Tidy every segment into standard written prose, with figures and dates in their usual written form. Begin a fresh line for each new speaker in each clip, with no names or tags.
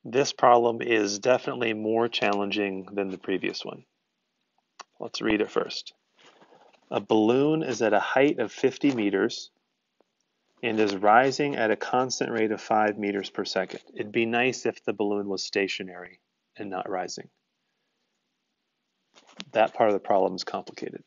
This problem is definitely more challenging than the previous one. Let's read it first. A balloon is at a height of 50 meters and is rising at a constant rate of 5 meters per second. It'd be nice if the balloon was stationary and not rising. That part of the problem is complicated.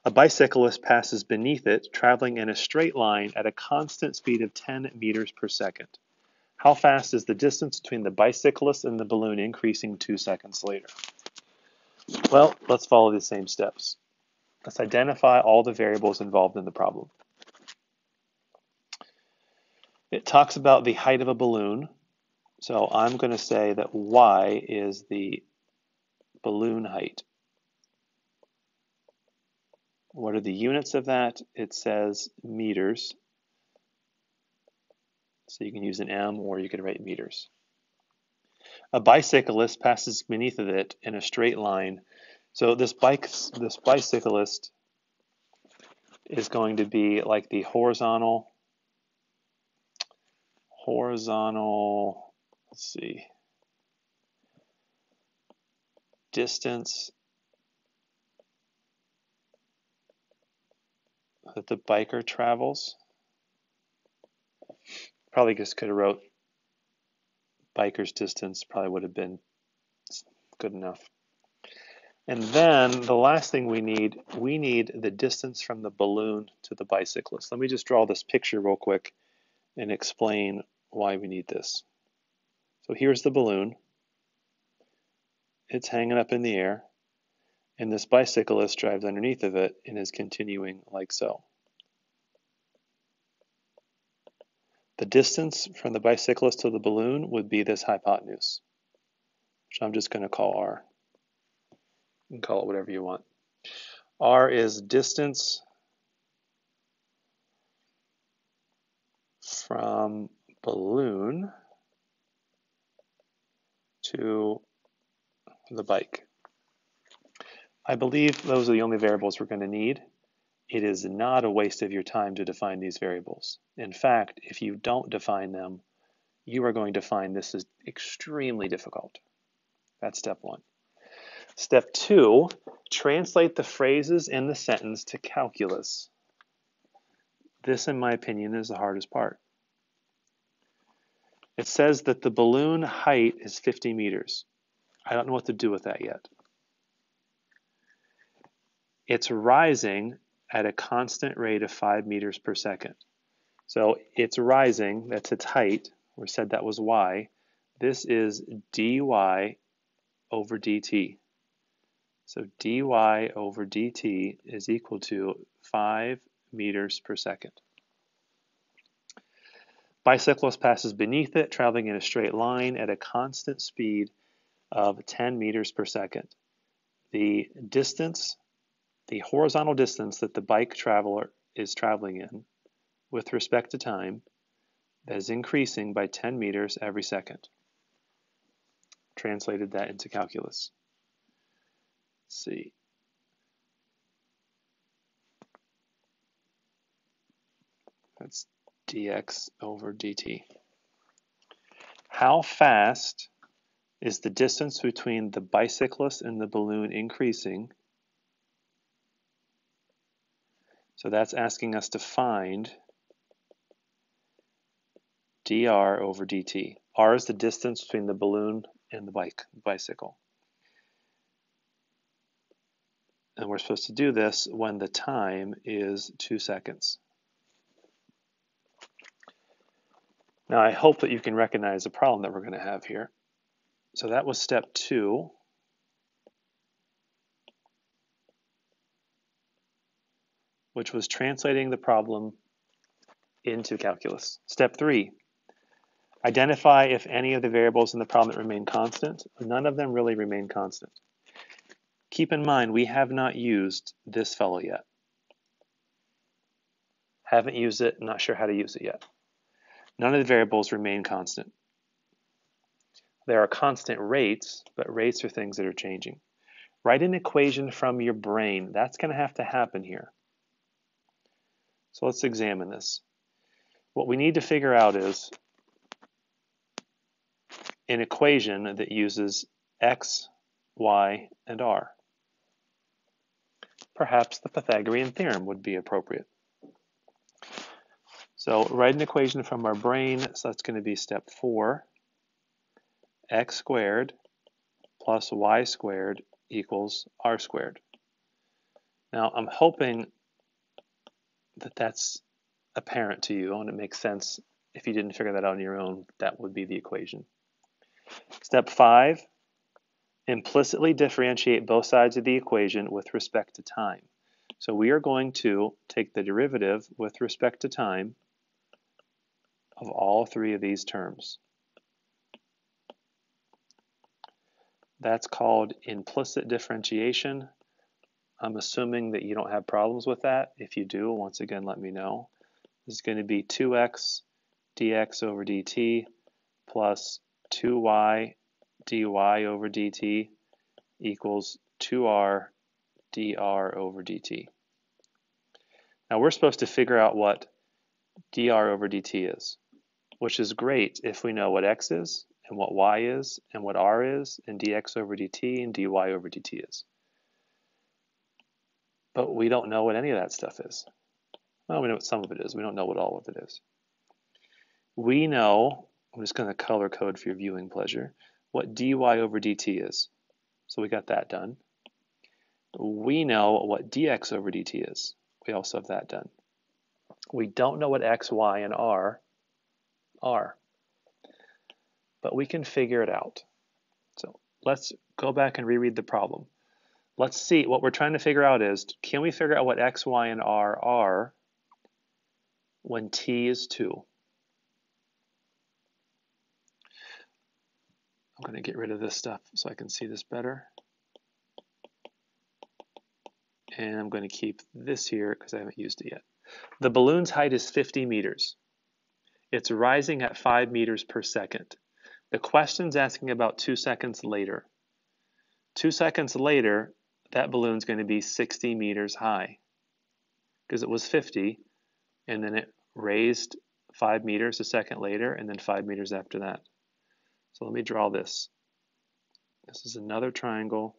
A bicyclist passes beneath it, traveling in a straight line at a constant speed of 10 meters per second. How fast is the distance between the bicyclist and the balloon increasing 2 seconds later? Well, let's follow the same steps. Let's identify all the variables involved in the problem. It talks about the height of a balloon. So I'm going to say that y is the balloon height. What are the units of that? It says meters. So you can use an m or you could write meters. A bicyclist passes beneath of it in a straight line. So this bicyclist is going to be like the horizontal, let's see, distance that the biker travels. Probably just could have wrote biker's distance, probably would have been good enough. And then the last thing we need the distance from the balloon to the bicyclist. Let me just draw this picture real quick and explain why we need this. So here's the balloon. It's hanging up in the air, and this bicyclist drives underneath of it and is continuing like so. The distance from the bicyclist to the balloon would be this hypotenuse, which I'm just going to call r. You can call it whatever you want. R is distance from balloon to the bike. I believe those are the only variables we're going to need. It is not a waste of your time to define these variables. In fact, if you don't define them, you are going to find this is extremely difficult. That's step one. Step two, translate the phrases in the sentence to calculus. This, in my opinion, is the hardest part. It says that the balloon height is 50 meters. I don't know what to do with that yet. It's rising at a constant rate of 5 meters per second. So it's rising, that's its height. We said that was y. This is dy over dt. So dy over dt is equal to 5 meters per second. Bicyclist passes beneath it, traveling in a straight line at a constant speed of 10 meters per second. The distance, the horizontal distance that the bike traveler is traveling in with respect to time, that is increasing by 10 meters every second. Translated that into calculus. Let's see. That's dx over dt. How fast is the distance between the bicyclist and the balloon increasing? So that's asking us to find dr over dt. R is the distance between the balloon and the bicycle. And we're supposed to do this when the time is 2 seconds. Now I hope that you can recognize the problem that we're going to have here. So that was step 2. Which was translating the problem into calculus. Step 3, identify if any of the variables in the problem remain constant. None of them really remain constant. Keep in mind, we have not used this fellow yet. Haven't used it, not sure how to use it yet. None of the variables remain constant. There are constant rates, but rates are things that are changing. Write an equation from your brain. That's going to happen here. So let's examine this. What we need to figure out is, an equation that uses x, y, and r. Perhaps the Pythagorean theorem would be appropriate. So write an equation from our brain. So that's going to be step 4. X squared plus y squared equals r squared. Now I'm hoping that that's apparent to you and it makes sense. If you didn't figure that out on your own, that would be the equation. Step 5, implicitly differentiate both sides of the equation with respect to time. So we are going to take the derivative with respect to time of all 3 of these terms. That's called implicit differentiation. I'm assuming that you don't have problems with that. If you do, once again, let me know. This is going to be 2x dx over dt plus 2y dy over dt equals 2r dr over dt. Now we're supposed to figure out what dr over dt is, which is great if we know what x is and what y is and what r is and dx over dt and dy over dt is. But we don't know what any of that stuff is. Well, we know what some of it is. We don't know what all of it is. We know, I'm just going to color code for your viewing pleasure, what dy over dt is. So we got that done. We know what dx over dt is. We also have that done. We don't know what x, y, and r are, but we can figure it out. So let's go back and reread the problem. Let's see, what we're trying to figure out is, can we figure out what x, y, and r are when t is 2? I'm going to get rid of this stuff so I can see this better. And I'm going to keep this here because I haven't used it yet. The balloon's height is 50 meters. It's rising at 5 meters per second. The question's asking about 2 seconds later. 2 seconds later, that balloon's going to be 60 meters high because it was 50 and then it raised 5 meters a second later and then 5 meters after that. So let me draw this. This is another triangle.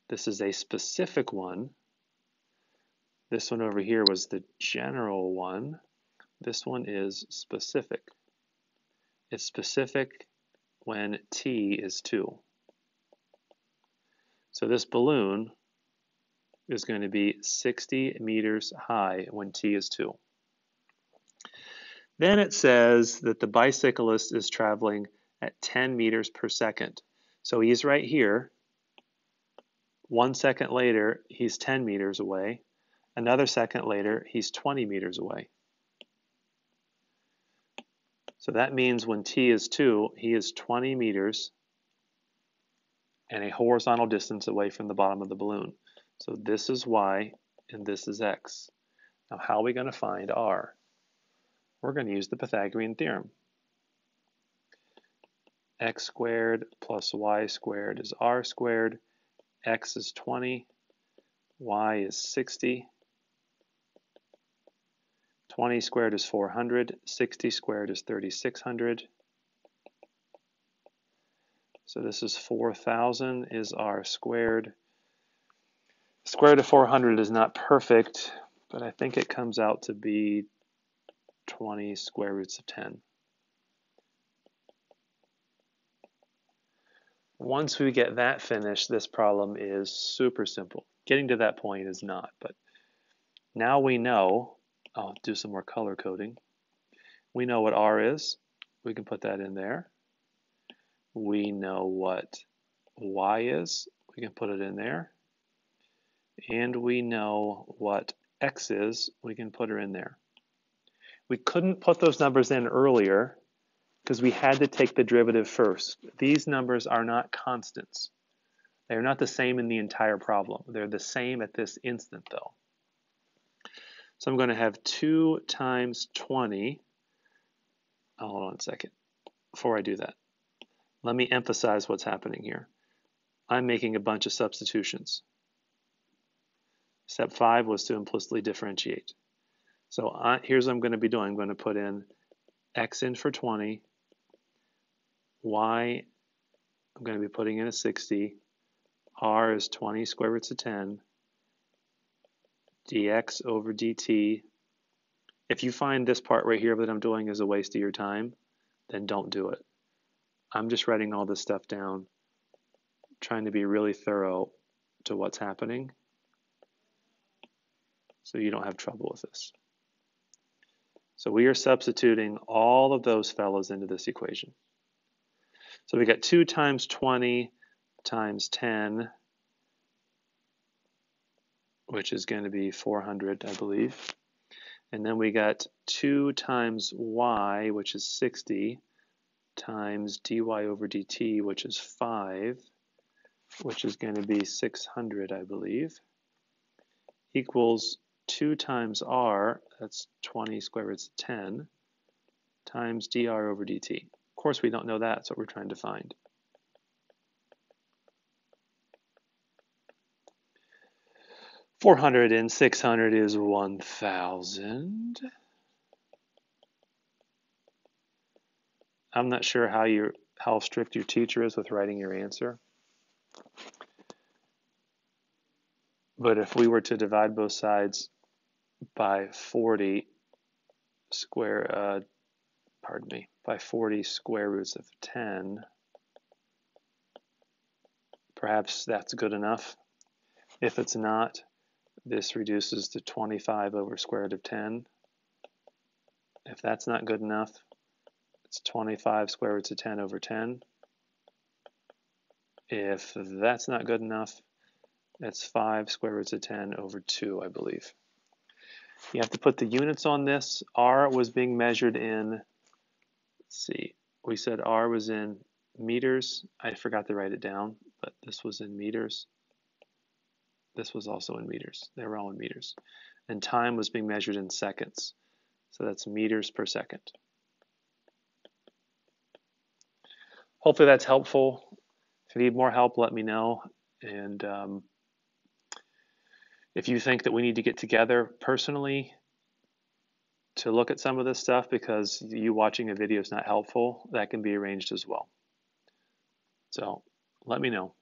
This is a specific one. This one over here was the general one. This one is specific. It's specific when t is 2. So this balloon is going to be 60 meters high when t is 2. Then it says that the bicyclist is traveling at 10 meters per second. So he's right here. 1 second later, he's 10 meters away. Another second later, he's 20 meters away. So that means when t is 2, he is 20 meters and a horizontal distance away from the bottom of the balloon. So this is y and this is x. Now how are we going to find r? We're going to use the Pythagorean theorem. X squared plus y squared is r squared. X is 20. Y is 60. 20 squared is 400. 60 squared is 3600. So this is 4,000 is r squared. Square root of 400 is not perfect, but I think it comes out to be 20 square roots of 10. Once we get that finished, this problem is super simple. Getting to that point is not, but now we know, I'll do some more color coding. We know what r is. We can put that in there. We know what y is. We can put it in there. And we know what x is. We can put her in there. We couldn't put those numbers in earlier because we had to take the derivative first. These numbers are not constants. They're not the same in the entire problem. They're the same at this instant, though. So I'm going to have 2 times 20. Oh, hold on a second. Before I do that, let me emphasize what's happening here. I'm making a bunch of substitutions. Step 5 was to implicitly differentiate. So here's what I'm going to be doing. I'm going to put in x in for 20, y I'm going to be putting in a 60. R is 20 square roots of 10. dx over dt. If you find this part right here that I'm doing is a waste of your time, then don't do it. I'm just writing all this stuff down, trying to be really thorough to what's happening so you don't have trouble with this. So we are substituting all of those fellows into this equation. So we got 2 times 20 times 10, which is going to be 400, I believe. And then we got 2 times y, which is 60, times dy over dt, which is 5, which is going to be 600, I believe, equals 2 times r, that's 20 square roots of 10, times dr over dt. Of course, we don't know that, that's what we're trying to find. $400 and 600 is 1,000. I'm not sure how strict your teacher is with writing your answer. But if we were to divide both sides by 40 by 40 square roots of 10, perhaps that's good enough. If it's not, this reduces to 25 over square root of 10. If that's not good enough, it's 25 square roots of 10 over 10. If that's not good enough, it's 5 square roots of 10 over 2, I believe. You have to put the units on this. R was being measured in, let's see, we said R was in meters. I forgot to write it down, but this was in meters. This was also in meters. They were all in meters. And time was being measured in seconds. So that's meters per second. Hopefully that's helpful. If you need more help, let me know. And if you think that we need to get together personally to look at some of this stuff because you watching a video is not helpful, that can be arranged as well. So let me know.